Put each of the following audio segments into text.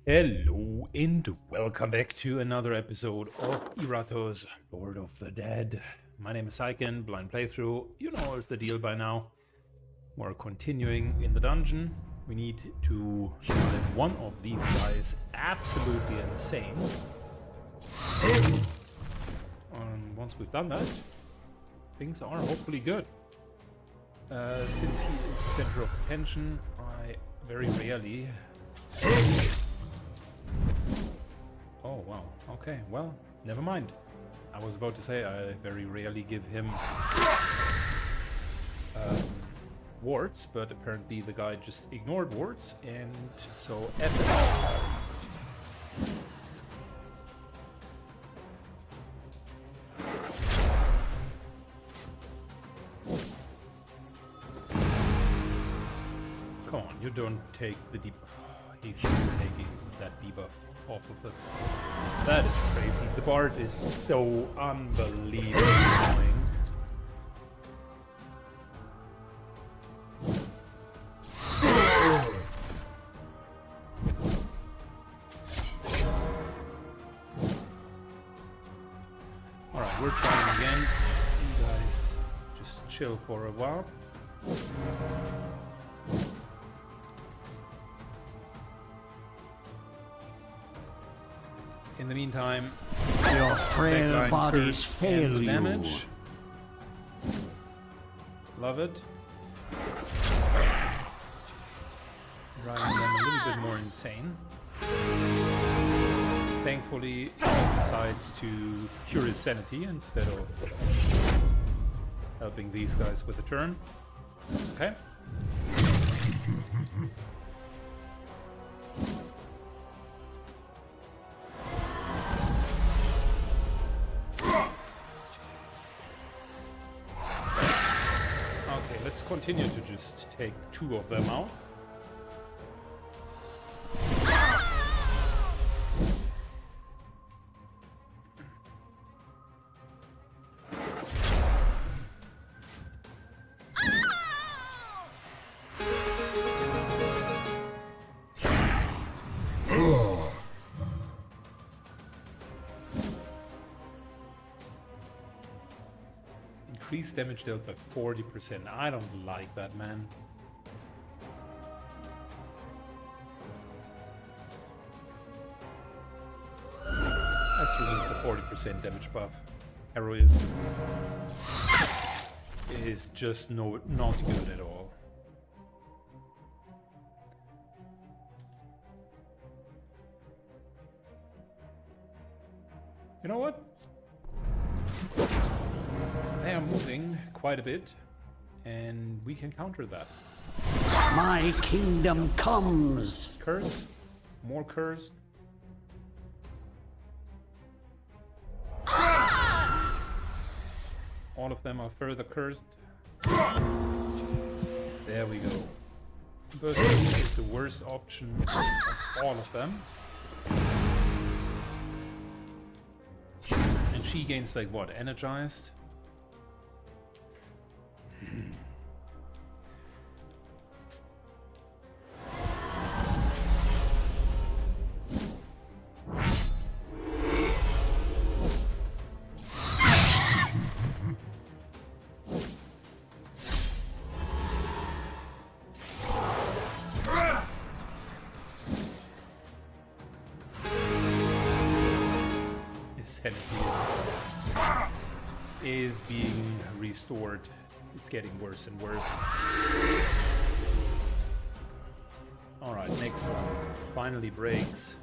Hello and welcome back to another episode of Iratus, Lord of the Dead. My name is Syken, blind playthrough. You know the deal by now. We're continuing in the dungeon. We need to drive one of these guys absolutely insane. And once we've done that, things are hopefully good. Since he is the center of attention, I very rarely... Oh, wow. Okay, well, never mind. I was about to say I very rarely give him wards, but apparently the guy just ignored wards, and so F it. Come on, you don't take the debuff. He's taking that debuff off of us. That is crazy. The bard is so unbelievably annoying. Alright, we're trying again. You guys just chill for a while. In the meantime, your frail bodies fail you. Damage. Love it. Driving them a little bit more insane. Thankfully, he decides to cure his sanity instead of helping these guys with the turn. Okay. Continue to just take two of them out. Increase damage dealt by 40%. I don't like that, man. Let's remove the 40% damage buff. Heroism is just not good at all. You know what? They are moving quite a bit, and we can counter that. My kingdom comes! Cursed? More cursed? All of them are further cursed. There we go. But this is the worst option of all of them. And she gains like what? Energized? His sanity is being restored. It's getting worse and worse. Alright, next one. Finally breaks.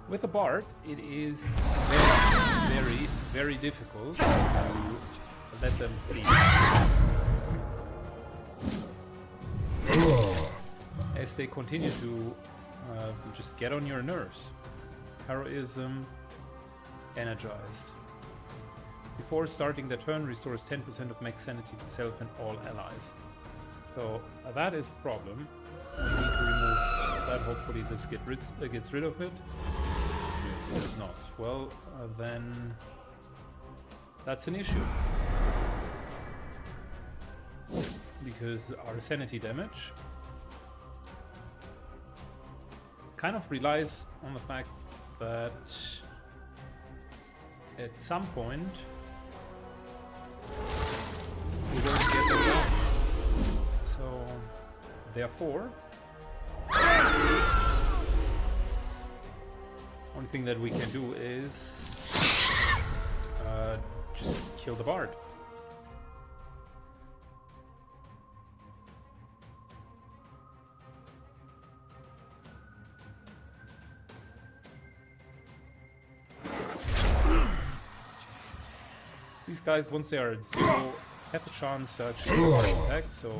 With a bard, it is very difficult to let them flee. As they continue to just get on your nerves. Heroism energized. Before starting the turn, restores 10% of max sanity to self and all allies. So that is a problem. We need to remove that. Hopefully this gets rid of it. No, it does not. Well, then that's an issue. because our sanity damage kind of relies on the fact that at some point we're going to get them down. So, therefore, only thing that we can do is just kill the bard. These guys, once they are at 0, have a chance to actually attack, so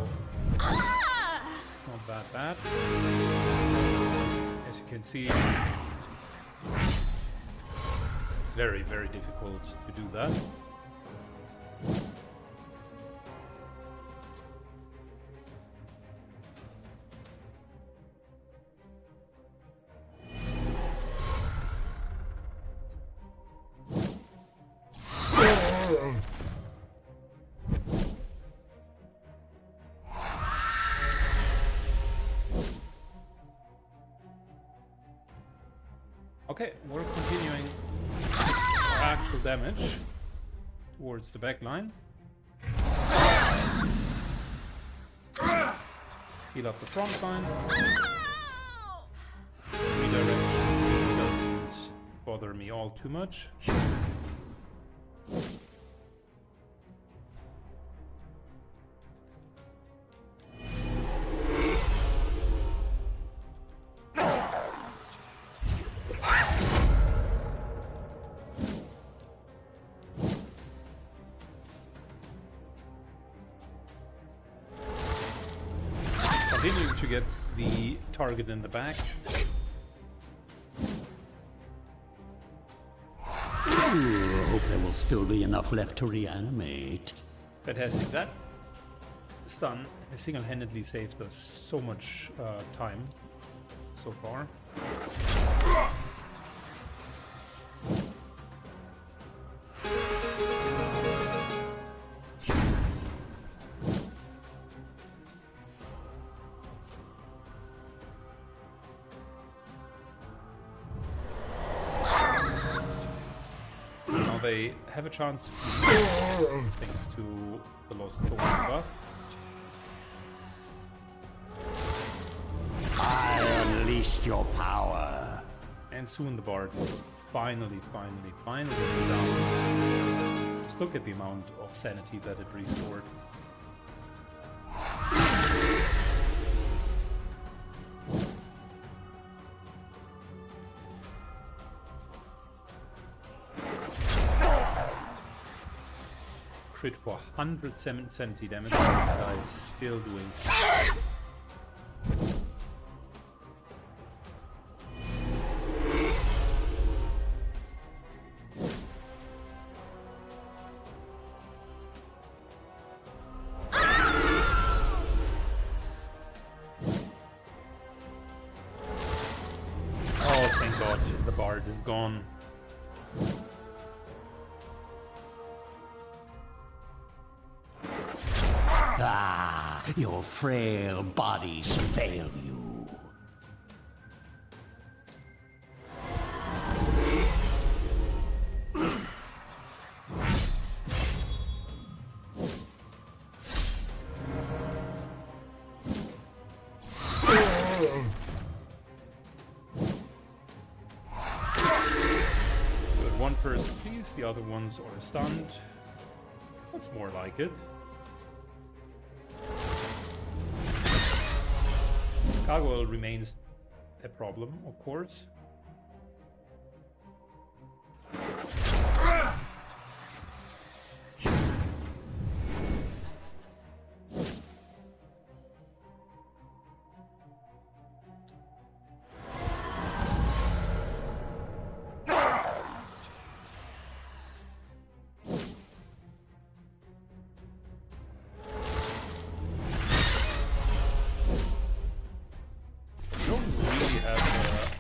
it's not that bad. As you can see, it's very, very difficult to do that. Okay, we're continuing our actual damage towards the back line. Heal up the front line. Redirection doesn't bother me all too much. Continuing to get the target in the back. I hope there will still be enough left to reanimate. Fantastic. That stun has single-handedly saved us so much time so far. They have a chance to thanks to the lost Thorn buff. I unleashed your power. And soon the bard will finally go down. Just look at the amount of sanity that it restored. Crit for 170 damage. This guy is still doing. Oh, thank God, the bard is gone. Ah, your frail bodies fail you. Good, one person please, the other ones are stunned. That's more like it. Gargoyle remains a problem, of course.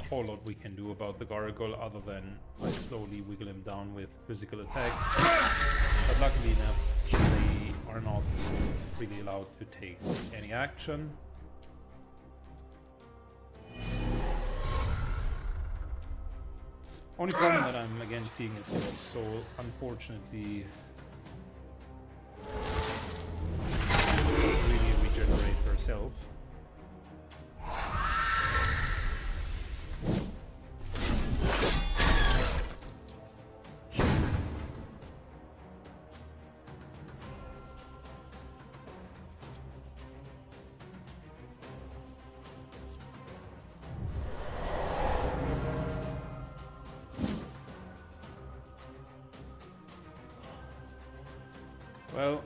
Whole lot we can do about the gargoyle other than slowly wiggle him down with physical attacks. But luckily enough, they are not really allowed to take any action. Only problem that I'm again seeing is that Soul unfortunately really regenerate herself. Well,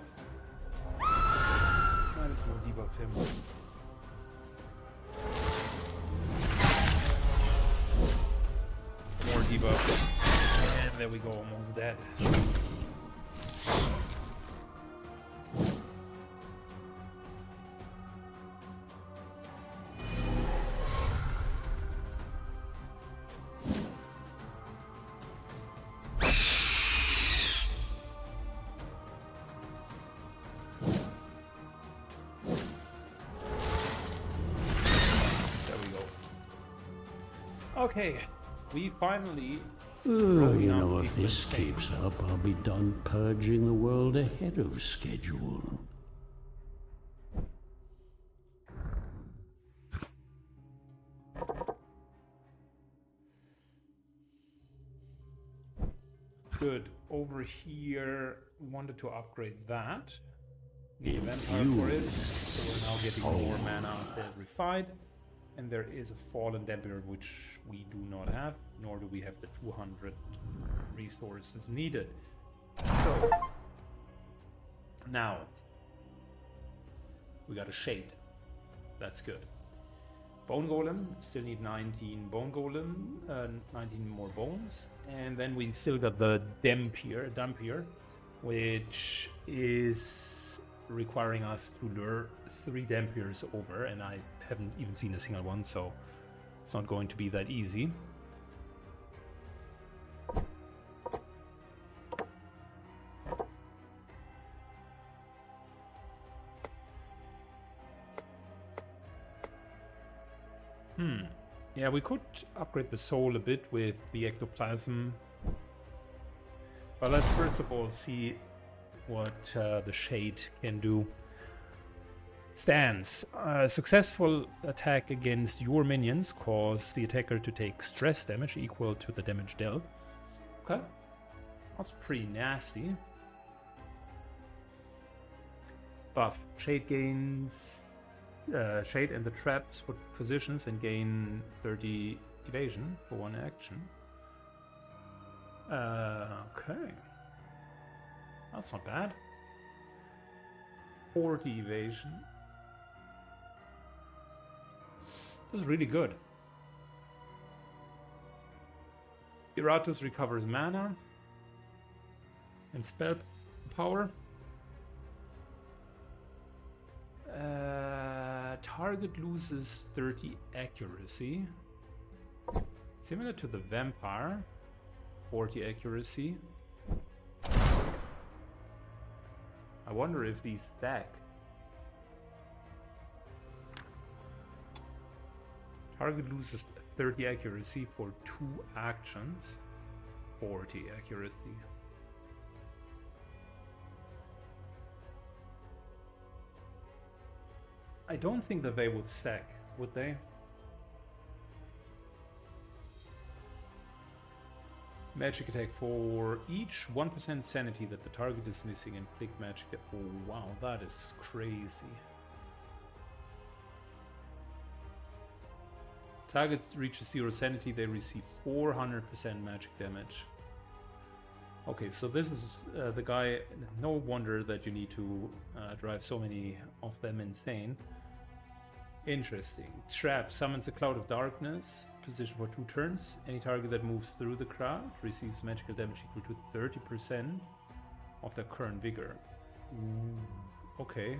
might as well debuff him. More debuff. And there we go, almost dead. Okay, we finally... You know, if this keeps up, I'll be done purging the world ahead of schedule. Good. Over here, we wanted to upgrade that. The vampire for it. So we're now getting more mana out there refined. And there is a fallen damper which we do not have, nor do we have the 200 resources needed. So now we got a shade. That's good. Bone golem, still need 19 bone golem, 19 more bones, and then we still got the dampier, which is requiring us to lure 3 dampiers over, and I haven't even seen a single one, so it's not going to be that easy. Yeah, we could upgrade the soul a bit with the ectoplasm, but let's first of all see what the shade can do. Stance. Successful attack against your minions cause the attacker to take stress damage equal to the damage dealt. Okay. That's pretty nasty. Buff. Shade gains... Shade and the traps for positions and gain 30 evasion for 1 action. Okay. That's not bad. 40 evasion. This is really good. Iratus recovers mana and spell power. Target loses 30 accuracy. Similar to the vampire. 40 accuracy. I wonder if these stack. Target loses 30 accuracy for 2 actions. 40 accuracy. I don't think that they would stack, would they? Magic attack for each 1% sanity that the target is missing, inflict magic. Oh wow, that is crazy. Targets reaches 0 sanity, they receive 400% magic damage. Okay, so this is the guy. No wonder that you need to drive so many of them insane. Interesting. Trap summons a cloud of darkness. Position for 2 turns. Any target that moves through the crowd receives magical damage equal to 30% of their current vigor. Ooh, okay.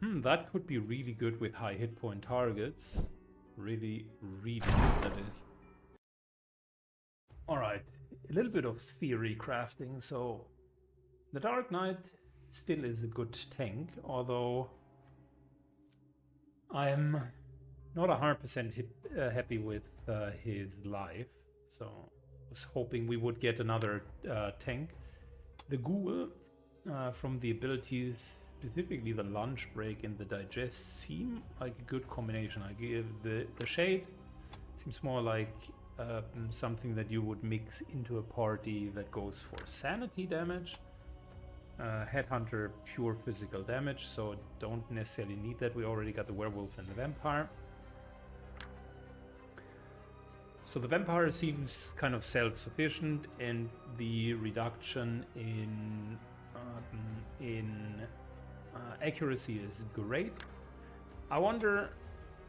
That could be really good with high hit point targets. Really, really good, that is. a little bit of theory crafting. So the Dark Knight still is a good tank, although I'm not 100% happy with his life. So I was hoping we would get another tank. The Ghoul, from the abilities, specifically the lunch break and the digest, seem like a good combination. I give the shade seems more like something that you would mix into a party that goes for sanity damage. Headhunter, pure physical damage, so don't necessarily need that. We already got the werewolf and the vampire. So the vampire seems kind of self-sufficient, and the reduction in accuracy is great. I wonder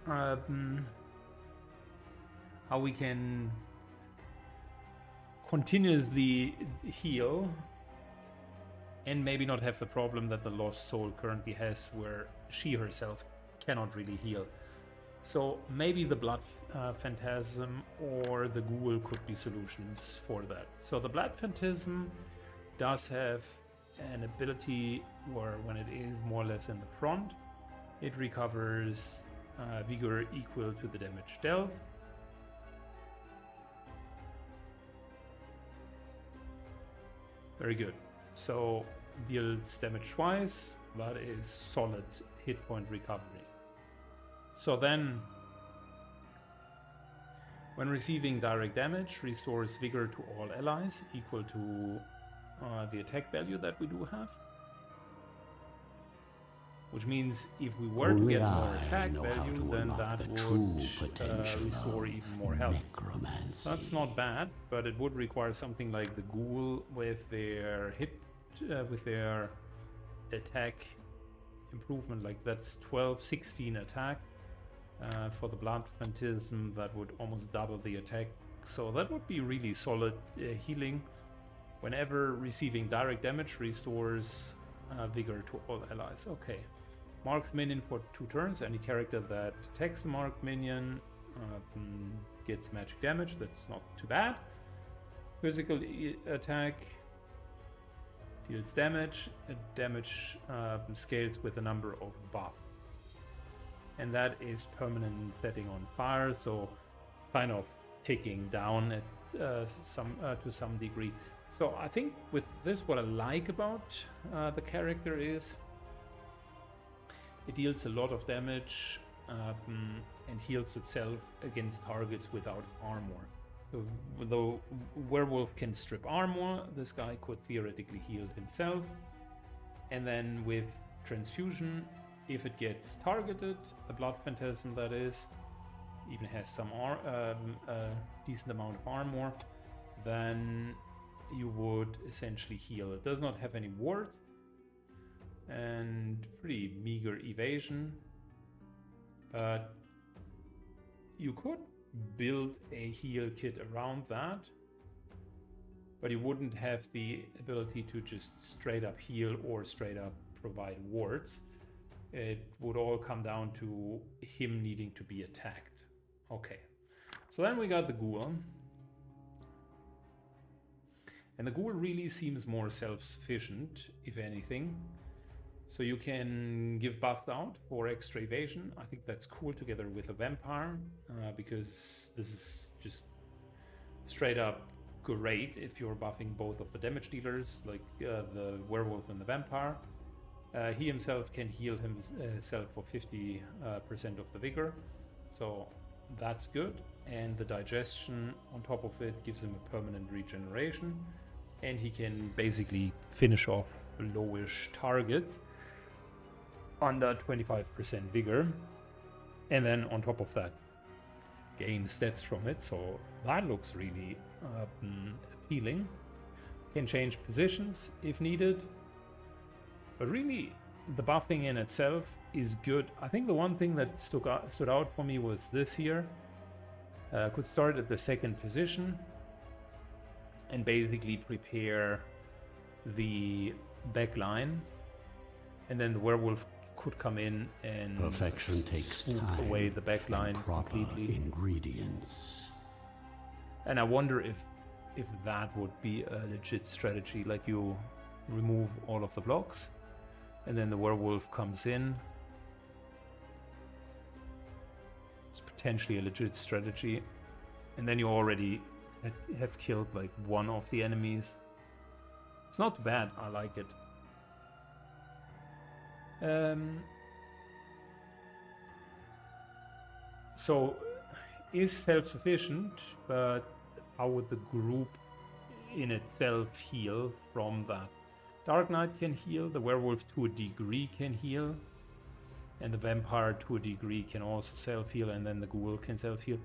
how we can continuously heal and maybe not have the problem that the Lost Soul currently has, where she herself cannot really heal. So maybe the Blood Phantasm or the Ghoul could be solutions for that. So the Blood Phantasm does have an ability where when it is more or less in the front, it recovers vigor equal to the damage dealt. Very good. So deals damage twice, that is solid hit point recovery. So then, when receiving direct damage, restores vigor to all allies equal to the attack value that we do have. Which means if we were to get more attack value, then that would restore even more health. Necromancer. That's not bad, but it would require something like the Ghoul with their with their attack improvement, like that's 16 attack. For the Blood Phantasm, that would almost double the attack. So that would be really solid healing. Whenever receiving direct damage, restores vigor to all allies. Okay. Marks minion for 2 turns. Any character that attacks the marked minion gets magic damage. That's not too bad. Physical attack deals damage. Damage scales with the number of buff. And that is permanent setting on fire, so it's kind of ticking down at to some degree. So I think with this, what I like about the character is it deals a lot of damage and heals itself against targets without armor. So though werewolf can strip armor, this guy could theoretically heal himself. And then with transfusion, if it gets targeted, the Blood Phantasm that is, even has some decent amount of armor, then you would essentially heal. It does not have any wards and pretty meager evasion, but you could build a heal kit around that, but you wouldn't have the ability to just straight up heal or straight up provide wards. It would all come down to him needing to be attacked. Okay, so then we got the Ghoul. And the Ghoul really seems more self-sufficient, if anything. So you can give buffs out for extra evasion. I think that's cool together with a vampire, because this is just straight up great if you're buffing both of the damage dealers, like the werewolf and the vampire. He himself can heal himself for 50% of the vigor, so that's good. And the digestion on top of it gives him a permanent regeneration, and he can basically finish off lowish targets under 25% vigor, and then on top of that gain stats from it. So that looks really appealing. Can change positions if needed. But really, the buffing in itself is good. I think the one thing that stood out for me was this here. Could start at the second position and basically prepare the back line. And then the werewolf could come in and perfection takes swoop time away the back line and proper completely. Ingredients. And I wonder if if that would be a legit strategy, like you remove all of the blocks and then the werewolf comes in. It's potentially a legit strategy, and then you already have killed like one of the enemies. It's not bad, I like it. So is self-sufficient, but how would the group in itself heal from that? Dark Knight can heal, the werewolf to a degree can heal, and the vampire to a degree can also self-heal, and then the ghoul can self-heal.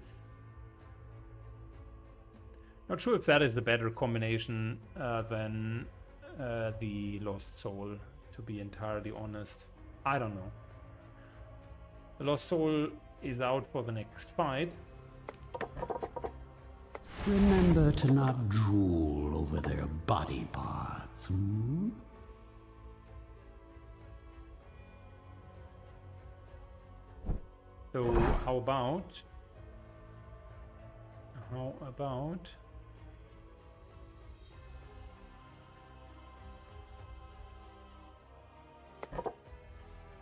Not sure if that is a better combination than the Lost Soul, to be entirely honest. I don't know. The Lost Soul is out for the next fight. Remember to not drool over their body parts, hmm? So how about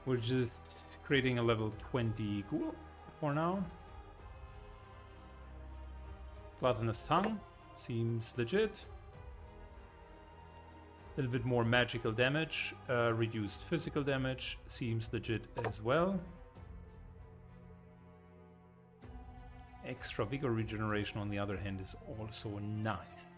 we're just creating a level 20 ghoul for now. Gluttonous Tongue seems legit. A little bit more magical damage, reduced physical damage seems legit as well. Extra vigor regeneration, on the other hand, is also nice.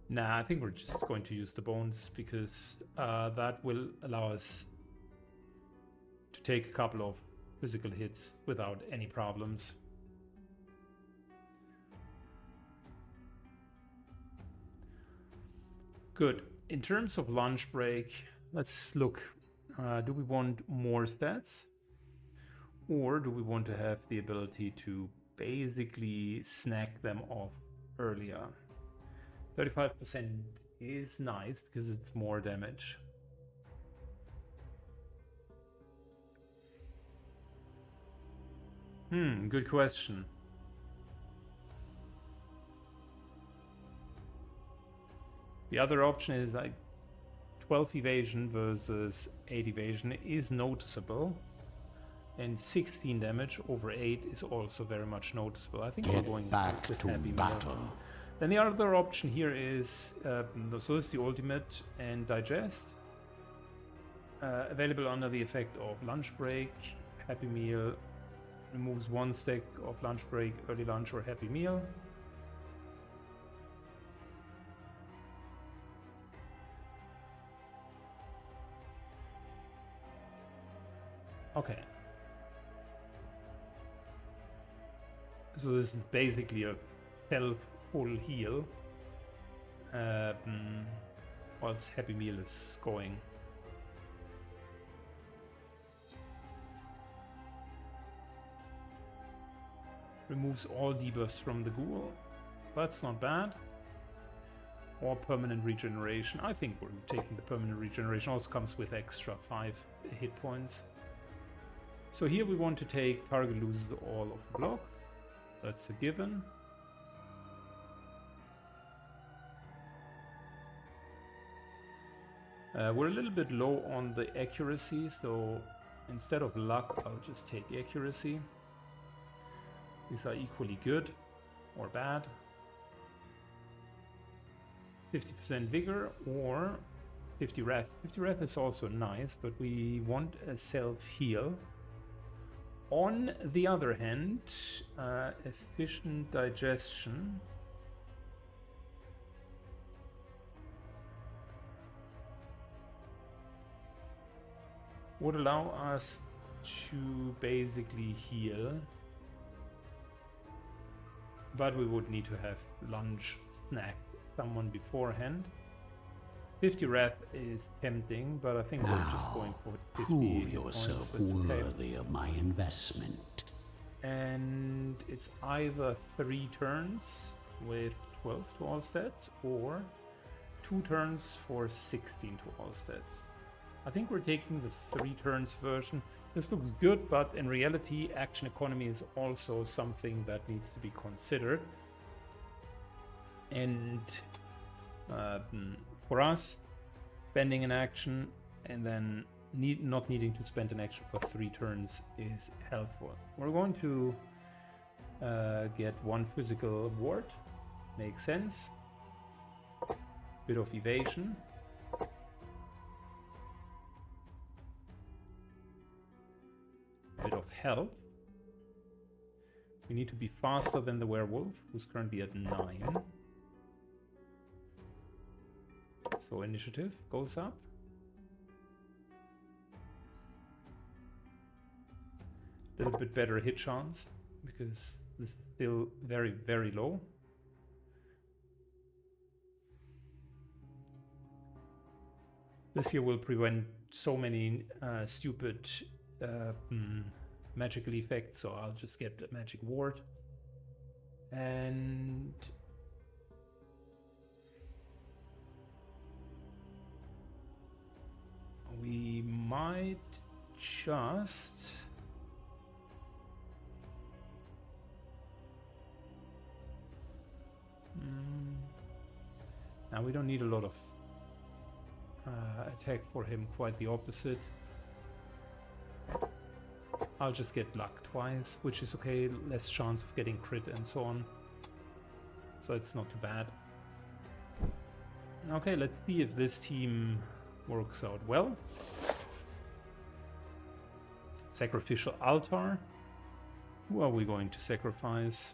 Nah, I think we're just going to use the bones because that will allow us to take a couple of physical hits without any problems. Good. In terms of lunch break, let's look. Do we want more stats? Or do we want to have the ability to basically snack them off earlier? 35% is nice because it's more damage. Good question. The other option is like 12 evasion versus 8 evasion is noticeable, and 16 damage over 8 is also very much noticeable. I think we're going back with to Happy battle. Meal. Then the other option here is, so this is the ultimate and digest. Available under the effect of lunch break. Happy Meal removes 1 stack of lunch break, early lunch, or Happy Meal. Okay. So this is basically a self-full heal whilst Happy Meal is going. Removes all debuffs from the ghoul. That's not bad. Or permanent regeneration. I think we're taking the permanent regeneration. Also comes with extra 5 hit points. So here we want to take target loses all of the blocks. That's a given. We're a little bit low on the accuracy, so instead of luck, I'll just take accuracy. These are equally good or bad. 50% vigor or 50 wrath. 50 wrath is also nice, but we want a self-heal. On the other hand, efficient digestion would allow us to basically heal, but we would need to have lunch snack someone beforehand. 50 wrath is tempting, but I think we're just going for 50. Prove yourself worthy of my investment. And it's either 3 turns with 12 to all stats, or 2 turns for 16 to all stats. I think we're taking the 3 turns version. This looks good, but in reality, action economy is also something that needs to be considered. And for us, spending an action and then not needing to spend an action for 3 turns is helpful. We're going to get 1 physical ward. Makes sense. Bit of evasion. Bit of health. We need to be faster than the werewolf, who's currently at 9. So initiative goes up. A little bit better hit chance, because this is still very, very low. This here will prevent so many stupid magical effects, so I'll just get the magic ward. And we might just... Now we don't need a lot of attack for him, quite the opposite. I'll just get luck twice, which is okay, less chance of getting crit and so on. So it's not too bad. Okay, let's see if this team works out well. Sacrificial altar. Who are we going to sacrifice?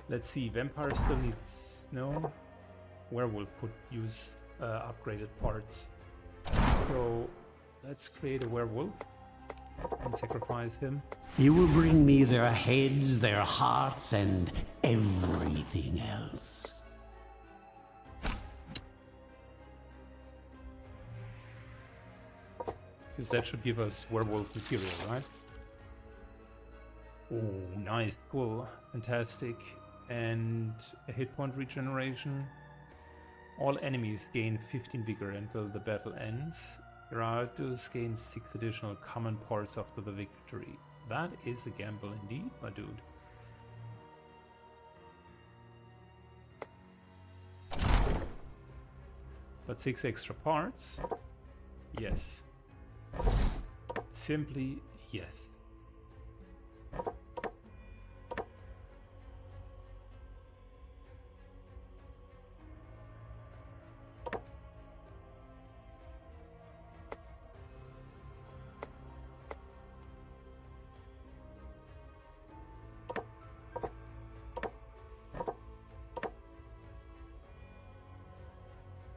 Let's see, vampire still needs no. Werewolf could use upgraded parts. So let's create a werewolf and sacrifice him. You will bring me their heads, their hearts, and everything else. Because that should give us werewolf material, right? Oh, nice, cool, fantastic. And a hit point regeneration. All enemies gain 15 vigor until the battle ends. Iratus gains 6 additional common parts after the victory. That is a gamble indeed, my dude. But 6 extra parts? Yes. Simply yes.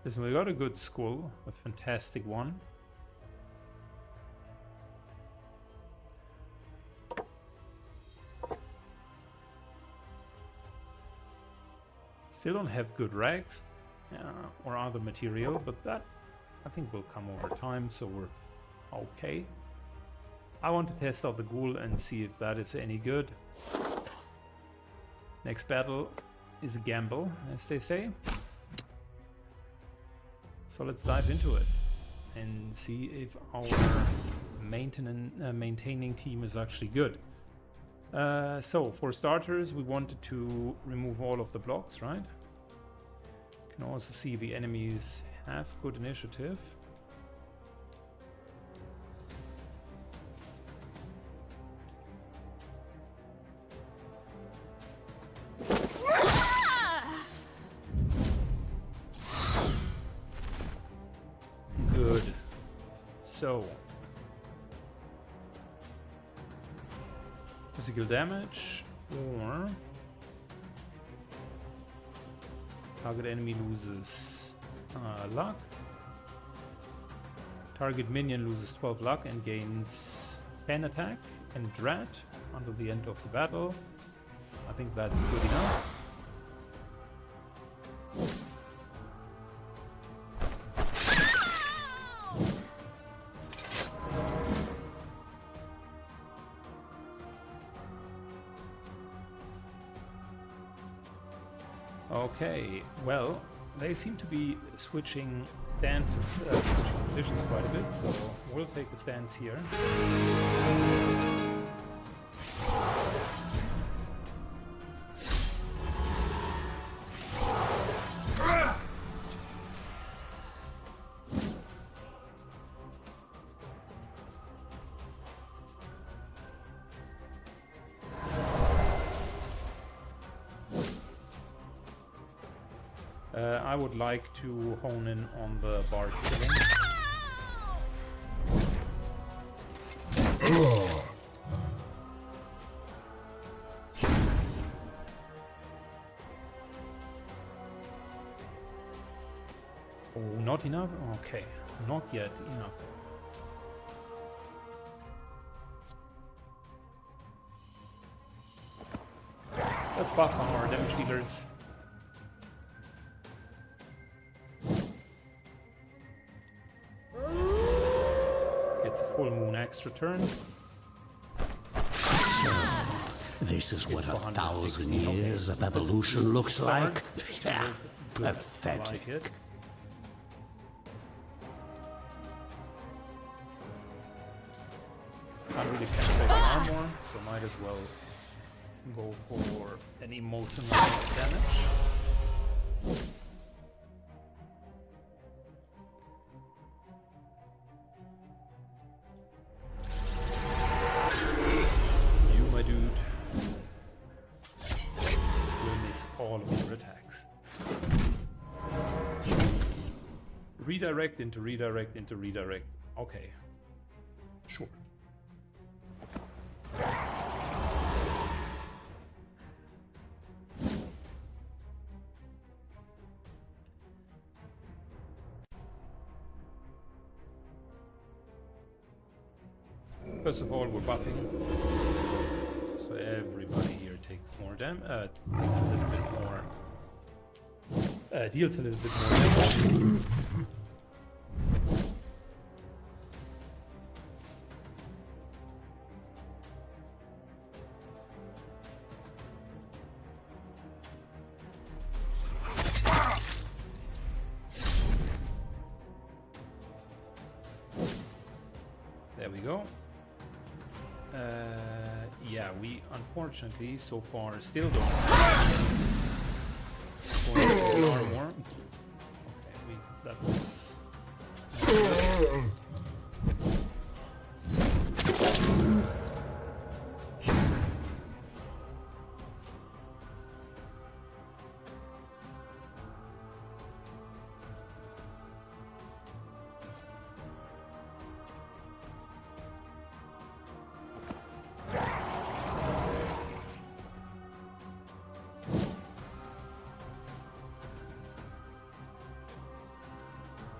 Listen, we got a good skull, a fantastic one. Still don't have good rags or other material, but that I think will come over time, so we're okay. I want to test out the ghoul and see if that is any good. Next battle is a gamble, as they say. So let's dive into it and see if our maintaining team is actually good. So for starters, we wanted to remove all of the blocks, right? You can also see the enemies have good initiative. Good. So physical damage, or target enemy loses luck. Target minion loses 12 luck and gains 10 attack and dread until the end of the battle. I think that's good enough. Okay, well, they seem to be switching stances, switching positions quite a bit, so we'll take a stance here. I would like to hone in on the bard killing. Oh, not enough? Okay, not yet enough. Let's buff on our damage dealers. It's a full moon extra turn. This is what 1,000 years of evolution looks like. Pathetic. Like it. Can't really penetrate armor, so might as well go for an emotional damage. You, my dude, will miss all of your attacks. Redirect into redirect into redirect. Okay. Sure. First of all, we're buffing, so everybody here takes more damage, takes a little bit more, deals a little bit more damage. There we go. Yeah, we unfortunately so far still don't have armor. Okay, that was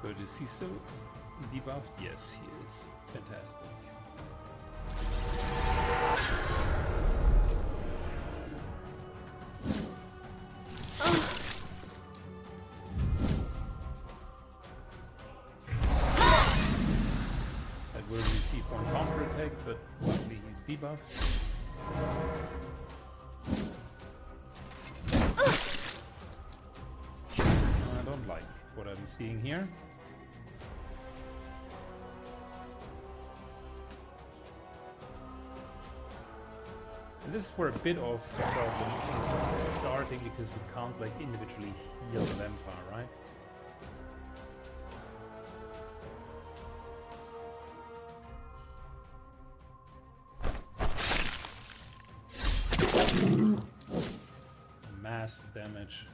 good. Is he still debuffed? Yes, he is. Fantastic. That will receive one counter attack, but luckily he's debuffed. I don't like what I'm seeing here. And this is where a bit of the problem is starting, because we can't like individually heal the vampire, right? Massive damage.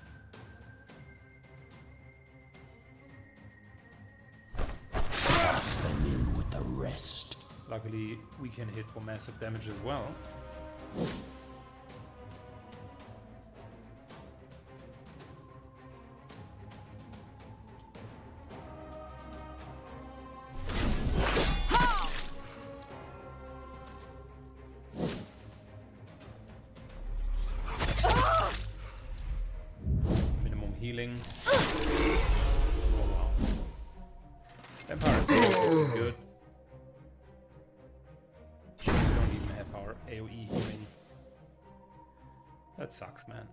Then in with the rest. Luckily, we can hit for massive damage as well. Minimum healing. Oh wow. Vampire is good. We don't even have our AoE healing. That sucks, man.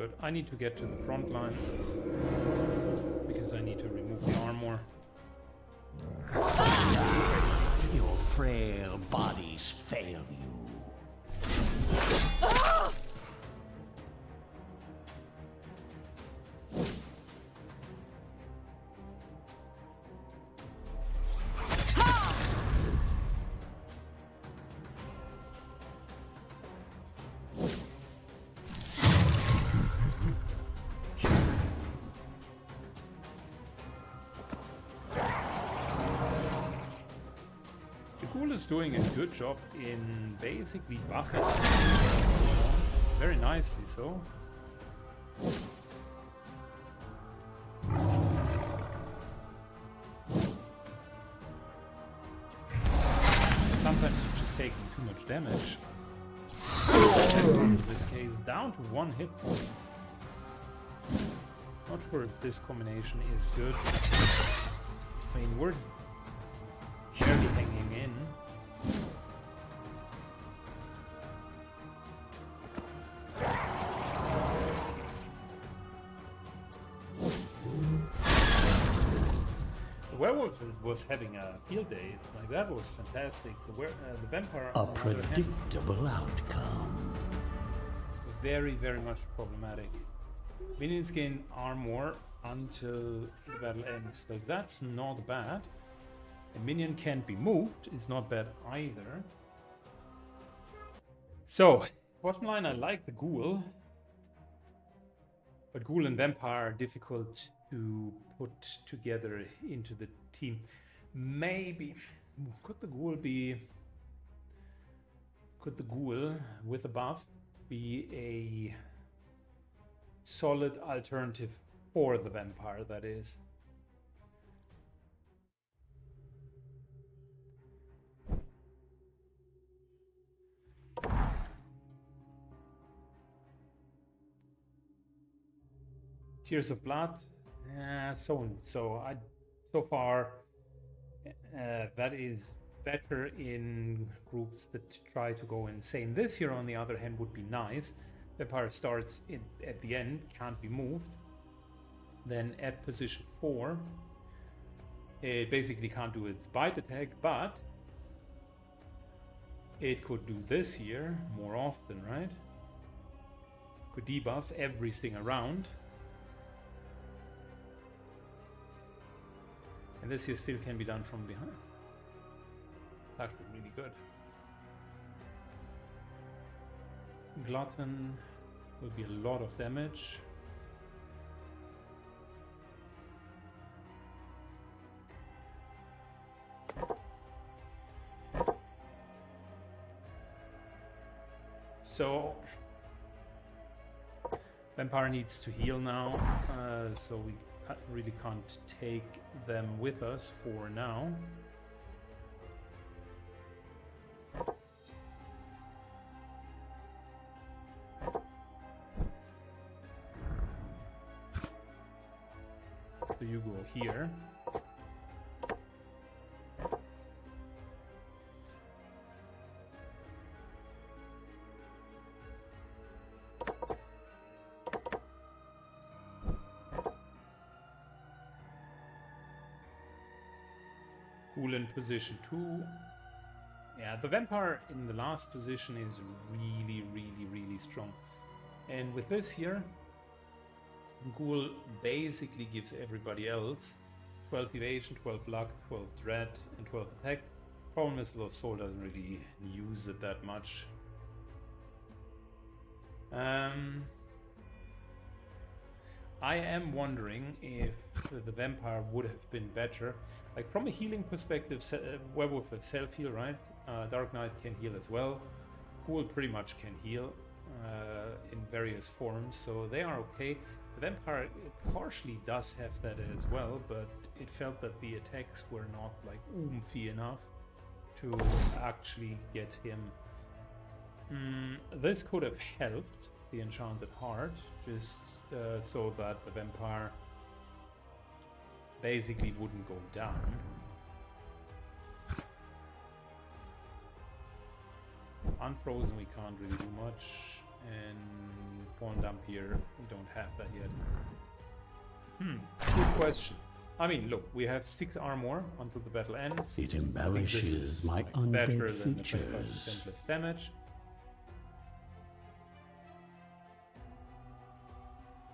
good. I need to get to the front line because I need to remove the armor. Your frail bodies fail you. Is doing a good job in basically buffing very nicely, so sometimes you're just taking too much damage. In this case, down to 1 hit point. Not sure if this combination is good. I mean, we're barely hanging in. The werewolf was having a field day. Like, that was fantastic. The vampire, A predictable outcome. very, very much problematic. Minions gain armor until the battle ends. So that's not bad. A minion can't be moved is not bad either. So, bottom line, I like the ghoul. But ghoul and vampire are difficult to put together into the team. Maybe, could the ghoul with a buff be a solid alternative for the vampire, that is? Tears of Blood, so far that is better in groups that try to go insane. This year, on the other hand, would be nice. Vampire starts at the end, can't be moved. Then at position 4, it basically can't do its bite attack, but it could do this here more often, right? Could debuff everything around. And this here still can be done from behind. That would be really good. Glutton will be a lot of damage. So Vampire needs to heal now, so we really can't take them with us for now. So you go here. In position 2. Yeah, the vampire in the last position is really strong. And with this here, Ghoul basically gives everybody else 12 evasion, 12 luck, 12 dread, and 12 attack. Problem is, the soul doesn't really use it that much. I am wondering if the vampire would have been better. Like, from a healing perspective, werewolf has self-heal, right? Dark Knight can heal as well. Ghoul pretty much can heal in various forms, so they are okay. The vampire partially does have that as well, but it felt that the attacks were not like oomphy enough to actually get him. This could have helped the Enchanted Heart, just so that the vampire basically wouldn't go down. Unfrozen, we can't really do much. And pawn dump here, we don't have that yet. Good question. I mean, look, we have 6 armor until the battle ends. It embellishes my better undead than the 25% features. less damage.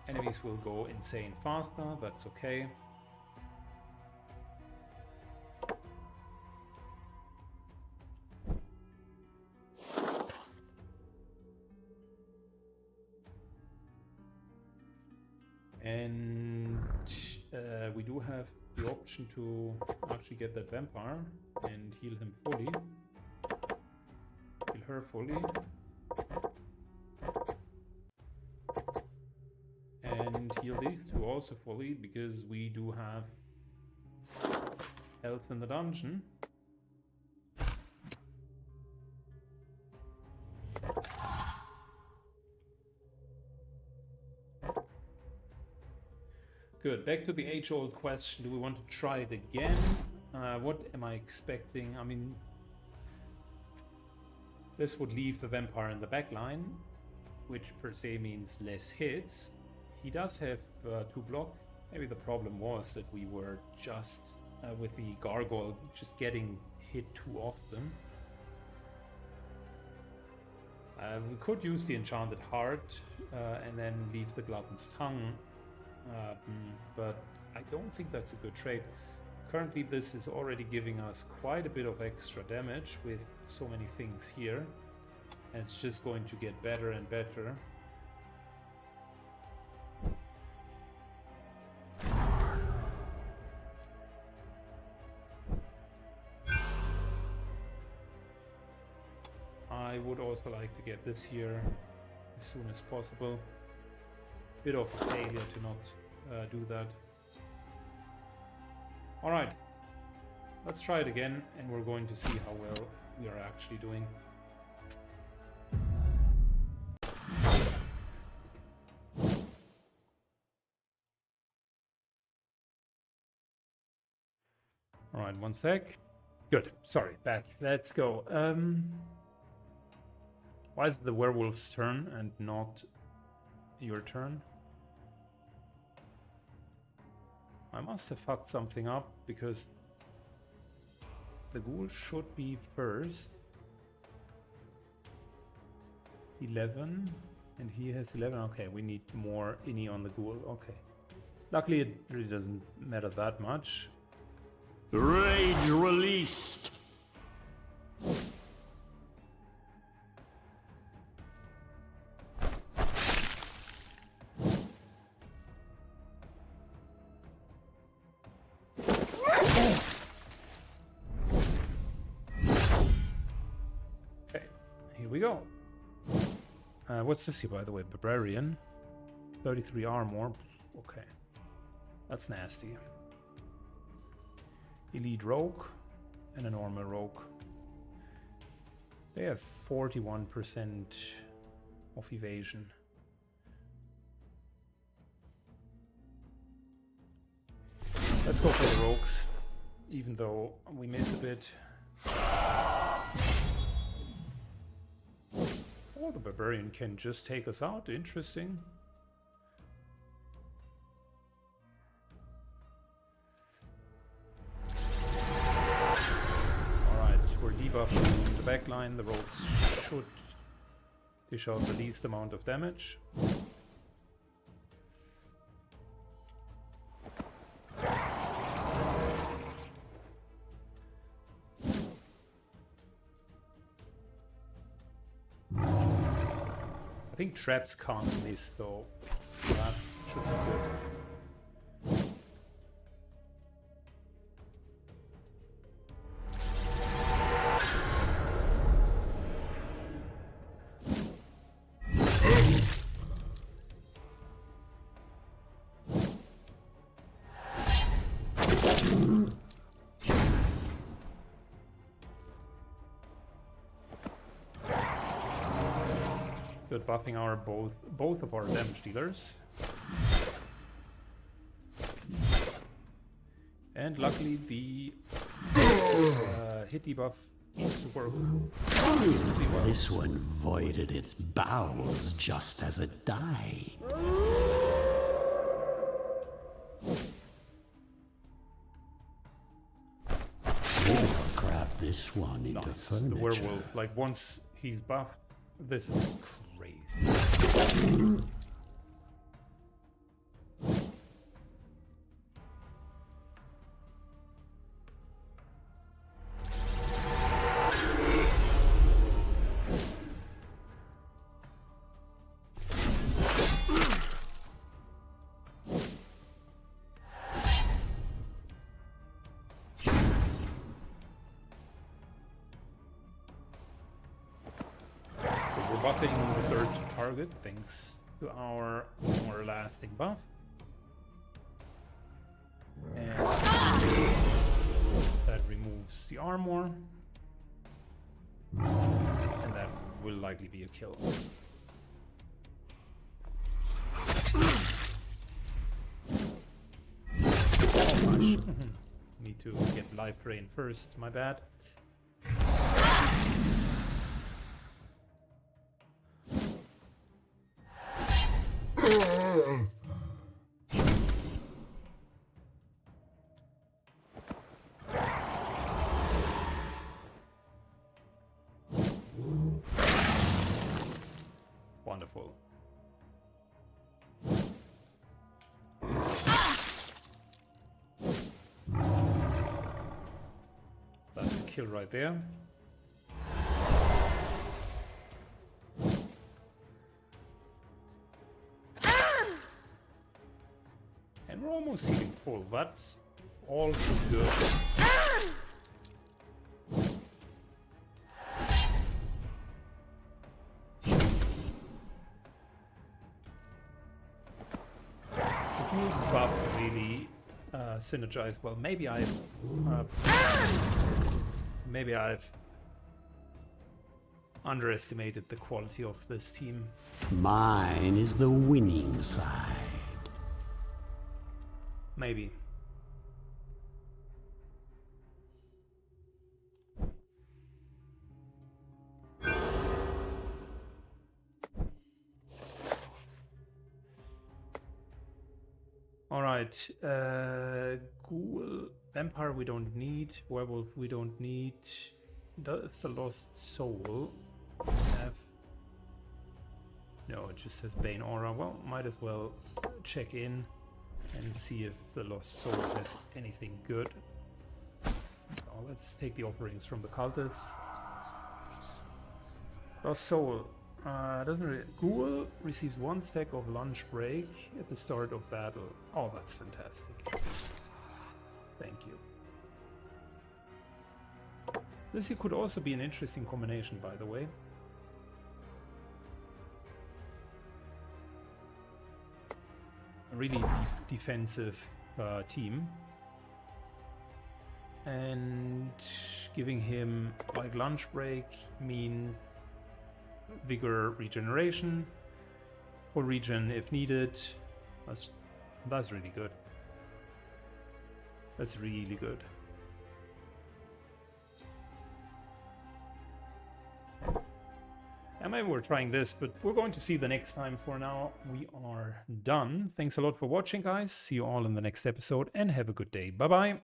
Enemies will go insane faster, that's okay. And we do have the option to actually get that vampire and heal him fully. Heal her fully. And heal these two also fully, because we do have health in the dungeon. Good. Back to the age-old question. Do we want to try it again? What am I expecting? I mean, this would leave the vampire in the back line, which per se means less hits. He does have 2 block. Maybe the problem was that we were just, with the gargoyle, just getting hit too often. We could use the enchanted heart and then leave the glutton's tongue. But I don't think that's a good trade. Currently this is already giving us quite a bit of extra damage with so many things here, and it's just going to get better and better. I would also like to get this here as soon as possible. Bit of a failure to not do that. Alright, let's try it again, and we're going to see how well we are actually doing. Alright, one sec. Good, sorry, back. Let's go. Why is it the werewolf's turn and not your turn? I must have fucked something up, because the ghoul should be first. 11, and he has 11. Okay, we need more inni on the ghoul. Okay. Luckily, it really doesn't matter that much. Rage released! We go. What's this here, by the way? Barbarian. 33 armor. Okay. That's nasty. Elite rogue and a normal rogue. They have 41% of evasion. Let's go for the rogues, even though we miss a bit. Oh, the barbarian can just take us out. Interesting. Alright, we're debuffing the backline. The rogues should dish out the least amount of damage. I think traps can't miss though. That should be good. Good, buffing our both of our damage dealers. And luckily the hit debuff seems to work. This one voided its bowels just as it died. We'll grab this one into furniture. The werewolf, like once he's buffed, this is crazy. Buffing the third target thanks to our more lasting buff. And that removes the armor. And that will likely be a kill. Need to get life drain first, my bad. Wonderful. That's a kill right there. And we're almost healing full. That's all too good. Buff really synergize well. Maybe I've underestimated the quality of this team. Mine is the winning side. Maybe. Alright, ghoul, vampire we don't need, werewolf we don't need, does the lost soul have... No, it just says Bane Aura. Well, might as well check in and see if the lost soul has anything good. Oh, let's take the offerings from the cultists. Lost soul. Doesn't really... Ghoul receives 1 stack of lunch break at the start of battle. Oh, that's fantastic. Thank you. This could also be an interesting combination, by the way. A really defensive team. And giving him like lunch break means vigor regeneration or regen if needed. That's really good. That's really good. And maybe we're trying this, but we're going to see the next time. For now, we are done. Thanks a lot for watching, guys. See you all in the next episode and have a good day. Bye-bye.